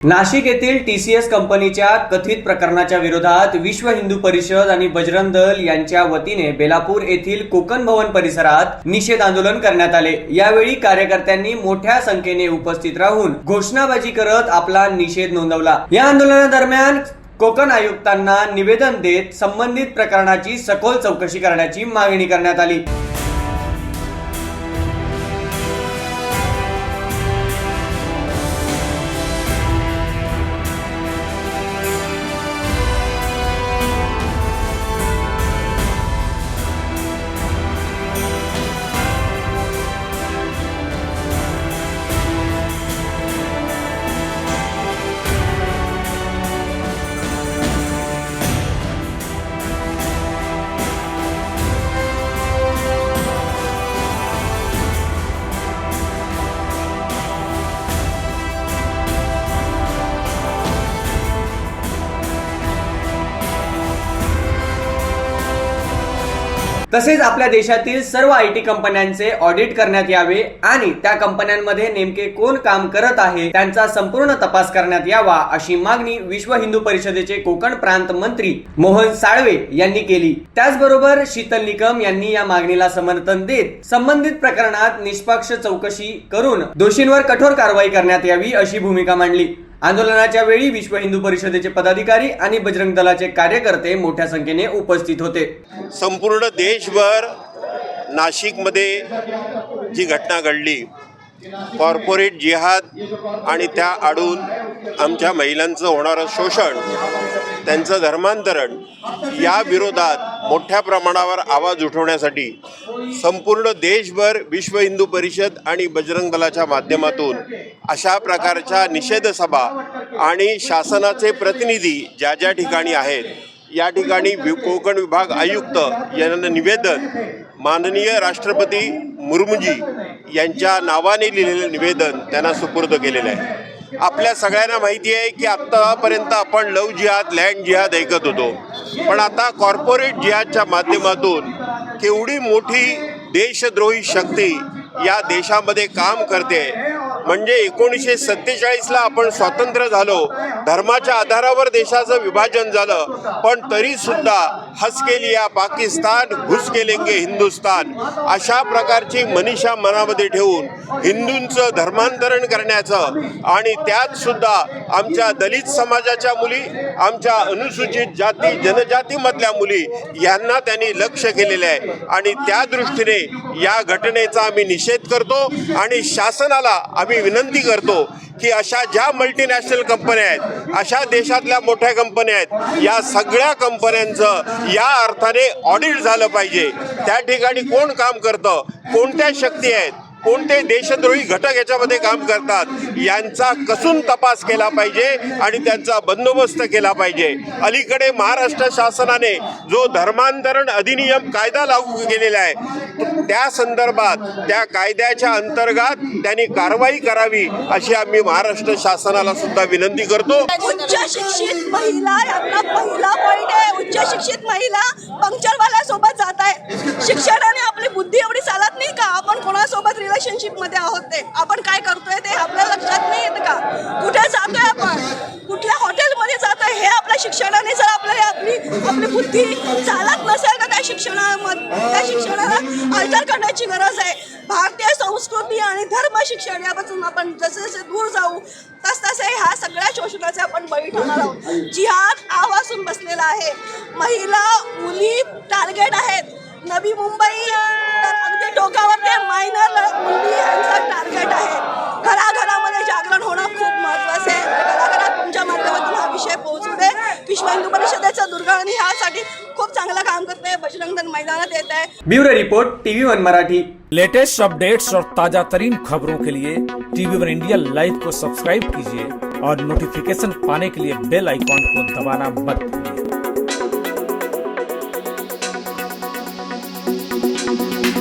नाशिक येथील TCS कंपनीच्या कथित प्रकरणाच्या विरोधात विश्व हिंदू परिषद आणि बजरंग दल यांच्या वतीने बेलापूर येथील कोकण भवन परिसरात निषेध आंदोलन करण्यात आले। यावेळी कार्यकर्त्यांनी मोठ्या संख्येने उपस्थित राहून घोषणाबाजी करत आपला निषेध नोंदवला। या आंदोलनादरम्यान कोकण आयुक्तांना निवेदन देत संबंधित प्रकरणाची सखोल चौकशी करण्याची मागणी करण्यात आली। तसेच आपल्या देशातील सर्व IT कंपन्यांचे ऑडिट करण्यात यावे आणि त्या कंपन्यांमध्ये नेमके कोण काम करत आहे त्यांचा संपूर्ण तपास करण्यात यावा अशी मागणी विश्व हिंदू परिषदेचे कोकण प्रांत मंत्री मोहन साळवे यांनी केली। त्याचबरोबर शीतल निकम यांनी या मागणीला समर्थन देत संबंधित प्रकरणात निष्पक्ष चौकशी करून दोषींवर कठोर कारवाई करण्यात यावी अशी भूमिका मांडली। आंदोलनाच्या वेळी विश्व हिंदू परिषदेचे पदाधिकारी आणि बजरंग दलाचे कार्यकर्ते मोठ्या संख्येने उपस्थित होते। संपूर्ण देशभर नाशिकमध्ये जी घटना घडली, कॉर्पोरेट जिहाद आणि त्या आडून आमच्या महिलांचं होणारं शोषण, त्यांचं धर्मांतरण, या विरोधात मोठ्या प्रमाणावर आवाज उठवण्यासाठी संपूर्ण देशभर विश्व हिंदू परिषद आणि बजरंग दलाच्या माध्यमातून अशा प्रकारच्या निषेध सभा आणि शासनाचे प्रतिनिधी ज्या ज्या ठिकाणी आहेत या ठिकाणी कोकण विभाग आयुक्त यांना निवेदन, माननीय राष्ट्रपती मुर्मूजी यांच्या नावाने लिहिलेलं निवेदन त्यांना सुपूर्द केलेलं आहे। आपल्या सगळ्यांना माहिती आहे की आत्तापर्यंत आपण लव जिहाद, लँड जिहाद ऐकत होतो, पण आता कॉर्पोरेट जिहादच्या माध्यमातून केवढी मोठी देशद्रोही शक्ती या देशामध्ये काम करते। म्हणजे 1947ला आपण स्वातंत्र्य झालो, धर्माच्या आधारावर देशाचं विभाजन झालं, पण तरी सुद्धा हस के लिया पाकिस्तान, घुस के लेंगे हिंदुस्तान अशा प्रकारची मनीषा मनामध्ये ठेवून हिंदूंचं धर्मांतरण करण्याचं आणि त्यात सुद्धा आमच्या दलित समाजाच्या मुली, आमच्या अनुसूचित जाती जनजातीमधल्या मुली यांना त्यांनी लक्ष केलेलं आहे आणि त्या दृष्टीने या घटनेचा आम्ही निषेध करतो आणि शासनाला आम्ही विनंती करतो की अशा ज्या मल्टीनॅशनल कंपन्या आहेत, अशा देशातल्या मोठ्या कंपन्या आहेत, या सगळ्या कंपन्यांचं या अर्थाने ऑडिट झालं पाहिजे। त्या ठिकाणी कोण काम करतं, कोणत्या शक्ती आहेत, कोणते देशद्रोही घटक याच्यामध्ये काम करतात यांचा कसून तपास केला पाहिजे आणि त्यांचा बंदोबस्त केला पाहिजे। अलीकडे महाराष्ट्र शासनाने जो धर्मांतरण अधिनियम कायदा लागू केलेला आहे त्या संदर्भात त्या कायद्याच्या अंतर्गत त्यांनी कारवाई करावी अशी आम्ही महाराष्ट्र शासनाला सुद्धा विनंती करतो। उच्च शिक्षित महिला यांना पहिला पॉइंट आहे, उच्च शिक्षित महिला पंक्चरवाल्या सोबत जात आहे। शिक्षणाने आपली बुद्धी एवढी चालत नाही का? आपण कोणासोबत रिलेशनशिप मध्ये आहोत ते आपण काय करतोय ते आपल्या लक्षात नाही येत का? कुठे जातोय आपण, कुठल्या हॉटेलमध्ये जातोय, हे आपल्या शिक्षणाने जर आपल्याला आपली बुद्धी चालत नसेल तर त्या शिक्षणाला अल्टर करण्याची गरज आहे। भारतीय संस्कृती आणि धर्म शिक्षण यापासून आपण जसे जसे दूर जाऊ तसतसे ह्या सगळ्या शोषणाचे आपण बळी ठरणार आहोत। जिहाद आवासून बसलेला आहे, महिला मुली टार्गेट आहेत। नवी मुंबई तर अगदी टोकावर ते मायनर मुली यांचा टार्गेट आहे। घराघरामध्ये जागरण होणं खूप महत्त्वाचं आहे। घराघरात तुमच्या माध्यमातून हा विषय पोहोचू दे। विश्व हिंदू परिषदेचं दुर्गाणी ह्यासाठी खूप चांगलं काम करते, बजरंग दल मैदानात येत आहे। Bureau report TV1 Marathi. Latest updates और ताजा तरीन खबरों के लिए TV1 इंडिया लाइव को सब्सक्राइब कीजिए और नोटिफिकेशन पाने के लिए बेल आइकॉन को दबाना मत भूलिए।